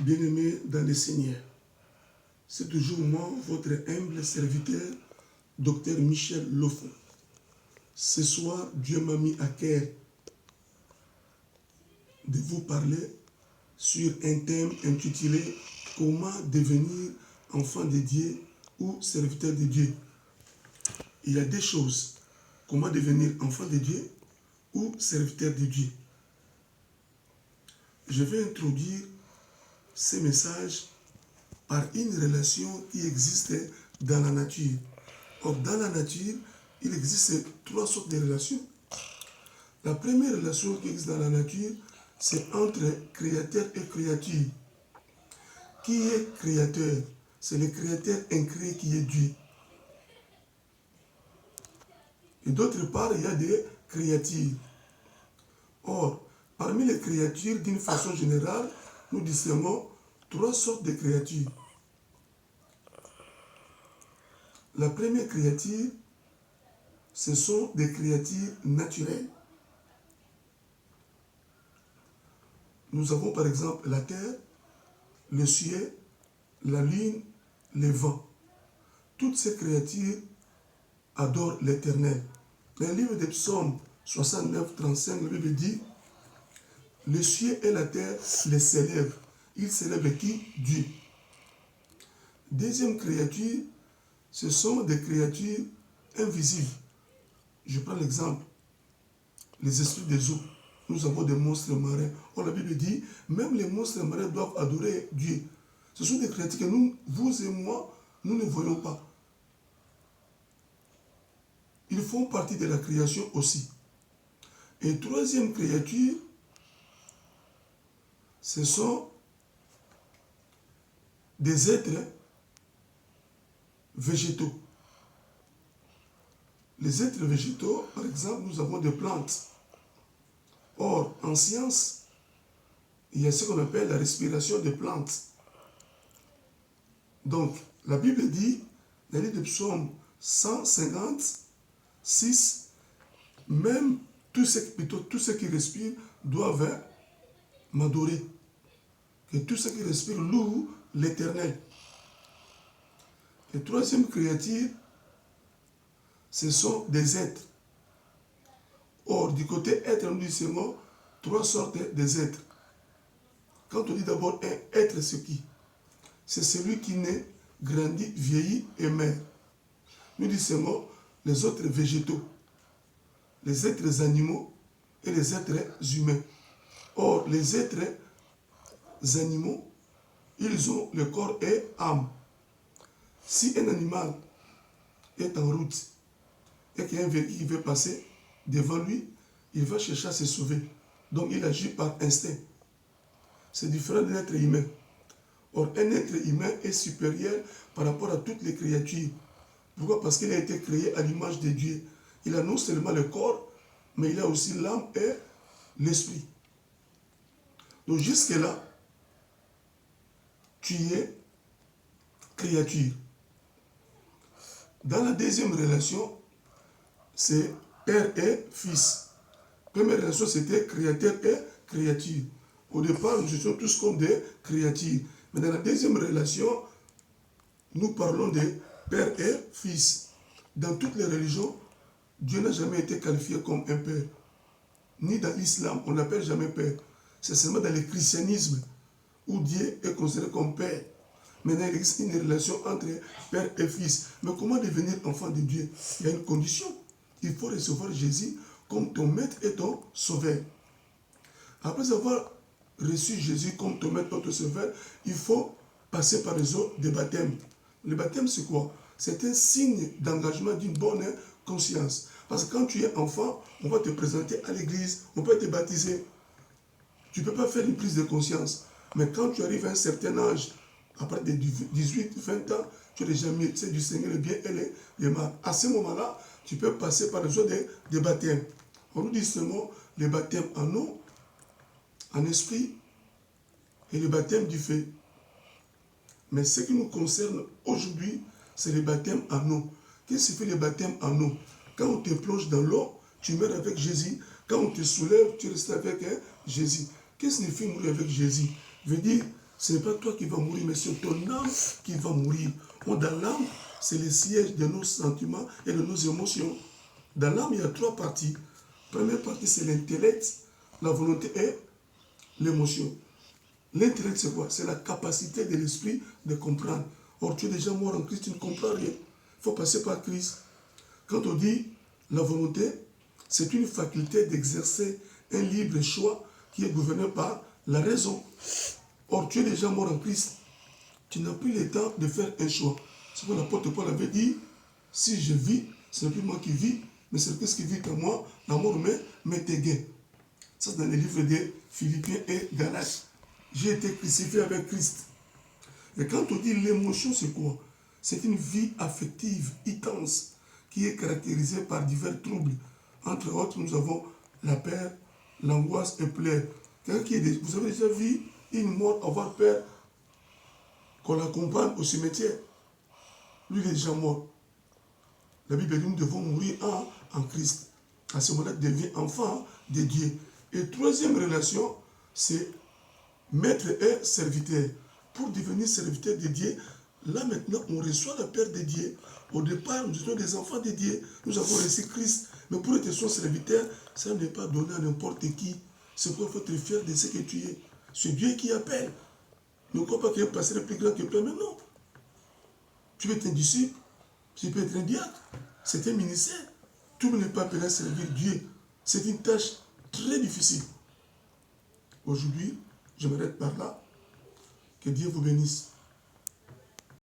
Bien-aimés dans le Seigneur, c'est toujours moi, votre humble serviteur, Dr Michel Lofon. Ce soir, Dieu m'a mis à cœur de vous parler sur un thème intitulé « Comment devenir enfant de Dieu ou serviteur de Dieu ». Il y a deux choses. Comment devenir enfant de Dieu ou serviteur de Dieu. Je vais introduire ce message par une relation qui existe dans la nature. Or, dans la nature, il existe trois sortes de relations. La première relation qui existe dans la nature, c'est entre créateur et créature. Qui est créateur? C'est le créateur incréé qui est Dieu. Et d'autre part, il y a des créatures. Or, parmi les créatures, d'une façon générale, nous distinguons trois sortes de créatures. La première créature, ce sont des créatures naturelles. Nous avons par exemple la terre, le ciel, la lune, les vents. Toutes ces créatures adorent l'Éternel. Dans le livre des Psaumes 69, 35, la Bible dit « Le ciel et la terre les célèbrent. Ils célèbrent qui? Dieu. » Deuxième créature, ce sont des créatures invisibles. Je prends l'exemple, les esprits des eaux. Nous avons des monstres marins. Or, la Bible dit, même les monstres marins doivent adorer Dieu. Ce sont des créatures que nous, vous et moi, nous ne voyons pas. Ils font partie de la création aussi. Et troisième créature, ce sont des êtres végétaux. Les êtres végétaux, par exemple, nous avons des plantes. Or, en science, il y a ce qu'on appelle la respiration des plantes. Donc, la Bible dit, dans le livre de Psaume 156, même tous ceux qui respirent doivent m'adorer. Que tous ceux qui respirent louent l'Éternel. La troisième créature, ce sont des êtres. Or, du côté être, nous disons trois sortes des êtres. Quand on dit d'abord un être, c'est qui? C'est celui qui naît, grandit, vieillit et meurt. Nous disons les autres végétaux, les êtres animaux et les êtres humains. Or, les êtres animaux, ils ont le corps et âme. Si un animal est en route et qu'il y a un véhicule qui veut passer devant lui, il va chercher à se sauver. Donc il agit par instinct. C'est différent d'un être humain. Or, un être humain est supérieur par rapport à toutes les créatures. Pourquoi? Parce qu'il a été créé à l'image de Dieu. Il a non seulement le corps, mais il a aussi l'âme et l'esprit. Donc jusque-là, tu es créature. Dans la deuxième relation, c'est père et fils. Première relation, c'était créateur et créature. Au départ, nous étions tous comme des créatures. Mais dans la deuxième relation, nous parlons de père et fils. Dans toutes les religions, Dieu n'a jamais été qualifié comme un père. Ni dans l'islam, on n'appelle jamais père. C'est seulement dans le christianisme où Dieu est considéré comme père. Maintenant, il existe une relation entre père et fils. Mais comment devenir enfant de Dieu? Il y a une condition. Il faut recevoir Jésus comme ton maître et ton sauveur. Après avoir reçu Jésus comme ton maître et ton sauveur, il faut passer par les eaux de baptême. Le baptême, c'est quoi? C'est un signe d'engagement d'une bonne conscience. Parce que quand tu es enfant, on va te présenter à l'église, on peut te baptiser. Tu ne peux pas faire une prise de conscience. Mais quand tu arrives à un certain âge, après de 18, 20 ans, tu es déjà mis, c'est du Seigneur le bien et le mal. À ce moment-là, tu peux passer par les eaux de baptême. On nous dit seulement le baptême en eau, en esprit et le baptême du feu. Mais ce qui nous concerne aujourd'hui, c'est le baptême en eau. Qu'est-ce que fait le baptême en eau? Quand on te plonge dans l'eau, tu meurs avec Jésus. Quand on te soulève, tu restes avec Jésus. Qu'est-ce que signifie mourir avec Jésus? Veut dire, Ce n'est pas toi qui vas mourir, mais c'est ton âme qui va mourir. Dans l'âme, c'est le siège de nos sentiments et de nos émotions. Dans l'âme, il y a 3 parties. La première partie, c'est l'intellect, la volonté et l'émotion. L'intellect, c'est quoi? C'est la capacité de l'esprit de comprendre. Or, tu es déjà mort en Christ, tu ne comprends rien. Il faut passer par Christ. Quand on dit la volonté, c'est une faculté d'exercer un libre choix qui est gouverné par la raison. Or, tu es déjà mort en Christ. Tu n'as plus le temps de faire un choix. C'est pourquoi l'apôtre Paul avait dit, si je vis, ce n'est plus moi qui vis, mais c'est Christ qui vit en moi. La mort m'est égain. Ça, c'est dans les livres de Philippiens et Galates. J'ai été crucifié avec Christ. Et quand on dit l'émotion, c'est quoi? C'est une vie affective intense qui est caractérisée par divers troubles. Entre autres, nous avons la peur, l'angoisse et pleurs. Vous avez déjà vu une mort avoir peur qu'on l'accompagne au cimetière? Lui, il est déjà mort. La Bible dit nous devons mourir en Christ. À ce moment-là, devient enfant de Dieu. Et troisième relation, c'est maître et serviteur. Pour devenir serviteur de Dieu, là maintenant, on reçoit la paix de Dieu. Au départ, nous étions des enfants de Dieu. Nous avons reçu Christ. Mais pour être son serviteur, ça n'est pas donné à n'importe qui. C'est pourquoi il faut être fier de ce que tu es. C'est Dieu qui appelle. Ne crois pas qu'il y a un pasteur plus grand que toi, mais non. Tu peux être un disciple, tu peux être un diacre. C'est un ministère. Tout le monde n'est pas appelé à servir Dieu. C'est une tâche très difficile. Aujourd'hui, je m'arrête par là. Que Dieu vous bénisse.